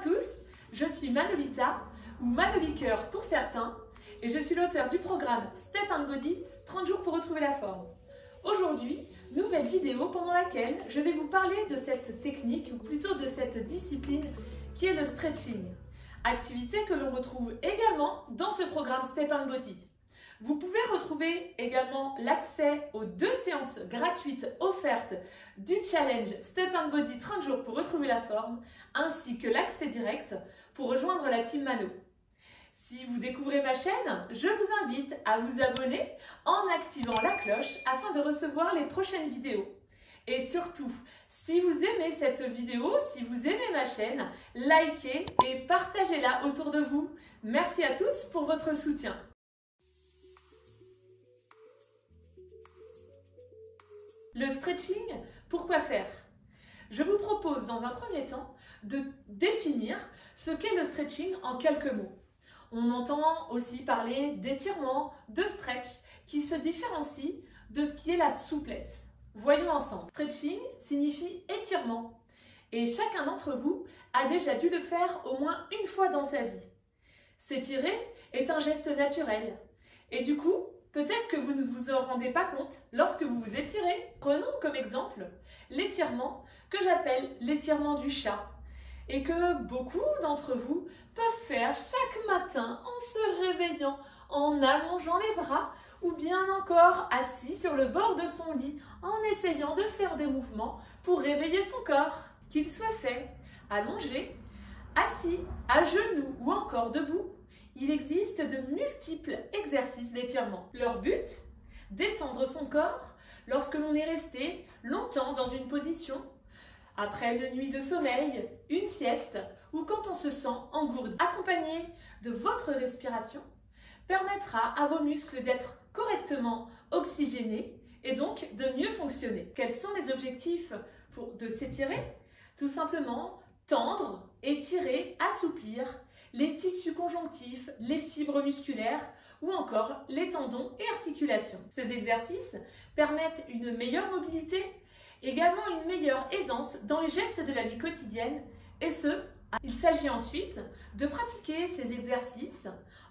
tous, je suis Manolita, ou Manoliqueur pour certains, et je suis l'auteur du programme Step & Body, 30 jours pour retrouver la forme. Aujourd'hui, nouvelle vidéo pendant laquelle je vais vous parler de cette technique, ou plutôt de cette discipline qui est le stretching. Activité que l'on retrouve également dans ce programme Step & Body. Vous pouvez retrouver également l'accès aux 2 séances gratuites offertes du challenge Step & Body 30 jours pour retrouver la forme, ainsi que l'accès direct pour rejoindre la team Mano. Si vous découvrez ma chaîne, je vous invite à vous abonner en activant la cloche afin de recevoir les prochaines vidéos. Et surtout, si vous aimez cette vidéo, si vous aimez ma chaîne, likez et partagez-la autour de vous. Merci à tous pour votre soutien. Le stretching, pourquoi faire? Je vous propose dans un premier temps de définir ce qu'est le stretching en quelques mots. On entend aussi parler d'étirement, de stretch, qui se différencie de ce qui est la souplesse. Voyons ensemble. Stretching signifie étirement et chacun d'entre vous a déjà dû le faire au moins une fois dans sa vie. S'étirer est un geste naturel et du coup, peut-être que vous ne vous en rendez pas compte lorsque vous vous étirez. Prenons comme exemple l'étirement que j'appelle l'étirement du chat et que beaucoup d'entre vous peuvent faire chaque matin en se réveillant, en allongeant les bras ou bien encore assis sur le bord de son lit en essayant de faire des mouvements pour réveiller son corps. Qu'il soit fait allongé, assis, à genoux ou encore debout, il existe de multiples exercices d'étirement. Leur but, détendre son corps lorsque l'on est resté longtemps dans une position, après une nuit de sommeil, une sieste ou quand on se sent engourdi. Accompagné de votre respiration, permettra à vos muscles d'être correctement oxygénés et donc de mieux fonctionner. Quels sont les objectifs de s'étirer? Tout simplement tendre, étirer, assouplir les tissus conjonctifs, les fibres musculaires ou encore les tendons et articulations. Ces exercices permettent une meilleure mobilité, également une meilleure aisance dans les gestes de la vie quotidienne et ce, il s'agit ensuite de pratiquer ces exercices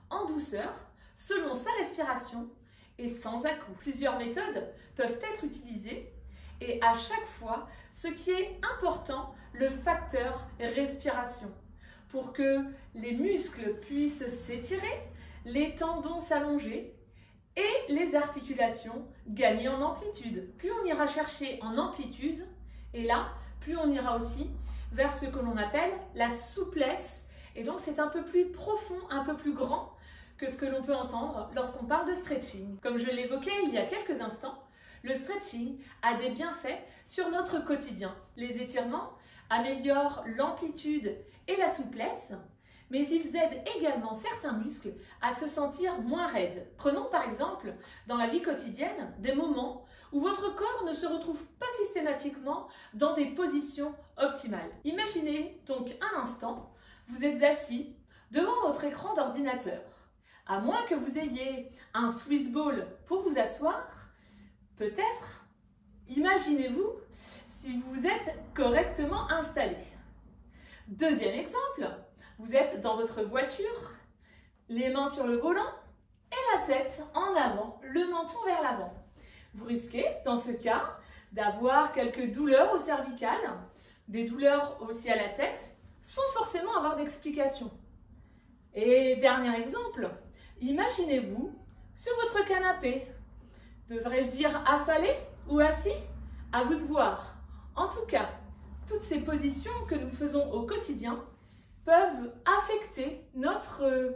en douceur, selon sa respiration et sans à-coups. Plusieurs méthodes peuvent être utilisées et à chaque fois, ce qui est important, le facteur respiration. Pour que les muscles puissent s'étirer, les tendons s'allonger et les articulations gagner en amplitude. Plus on ira chercher en amplitude, et là, plus on ira aussi vers ce que l'on appelle la souplesse. Et donc, c'est un peu plus profond, un peu plus grand que ce que l'on peut entendre lorsqu'on parle de stretching. Comme je l'évoquais il y a quelques instants, le stretching a des bienfaits sur notre quotidien. Les étirements améliorent l'amplitude et la souplesse, mais ils aident également certains muscles à se sentir moins raides. Prenons par exemple, dans la vie quotidienne, des moments où votre corps ne se retrouve pas systématiquement dans des positions optimales. Imaginez donc un instant, vous êtes assis devant votre écran d'ordinateur. À moins que vous ayez un Swiss ball pour vous asseoir, peut-être, imaginez-vous si vous êtes correctement installé. Deuxième exemple, vous êtes dans votre voiture, les mains sur le volant et la tête en avant, le menton vers l'avant. Vous risquez, dans ce cas, d'avoir quelques douleurs au cervical, des douleurs aussi à la tête, sans forcément avoir d'explication. Et dernier exemple, imaginez-vous sur votre canapé. Devrais-je dire affalé ou assis? À vous de voir. En tout cas, toutes ces positions que nous faisons au quotidien peuvent affecter notre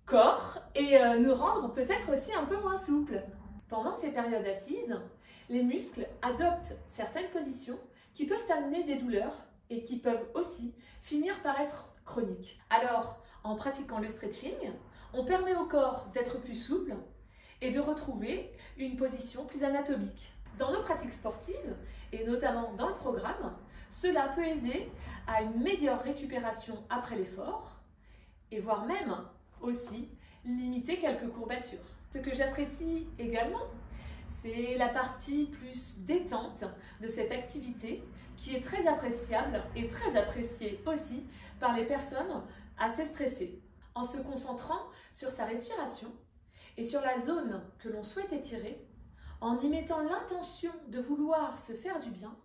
corps et nous rendre peut-être aussi un peu moins souples. Pendant ces périodes assises, les muscles adoptent certaines positions qui peuvent amener des douleurs et qui peuvent aussi finir par être chroniques. Alors, en pratiquant le stretching, on permet au corps d'être plus souple et de retrouver une position plus anatomique. Dans nos pratiques sportives, et notamment dans le programme, cela peut aider à une meilleure récupération après l'effort et voire même aussi limiter quelques courbatures. Ce que j'apprécie également, c'est la partie plus détente de cette activité qui est très appréciable et très apprécié aussi par les personnes assez stressées. En se concentrant sur sa respiration et sur la zone que l'on souhaite étirer, en y mettant l'intention de vouloir se faire du bien,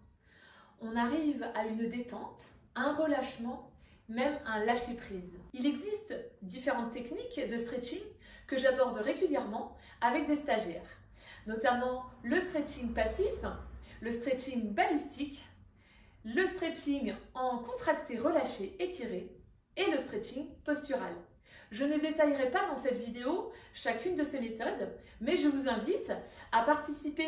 on arrive à une détente, un relâchement, même un lâcher-prise. Il existe différentes techniques de stretching que j'aborde régulièrement avec des stagiaires, notamment le stretching passif, le stretching balistique, le stretching en contracté, relâché, étiré et le stretching postural. Je ne détaillerai pas dans cette vidéo chacune de ces méthodes, mais je vous invite à participer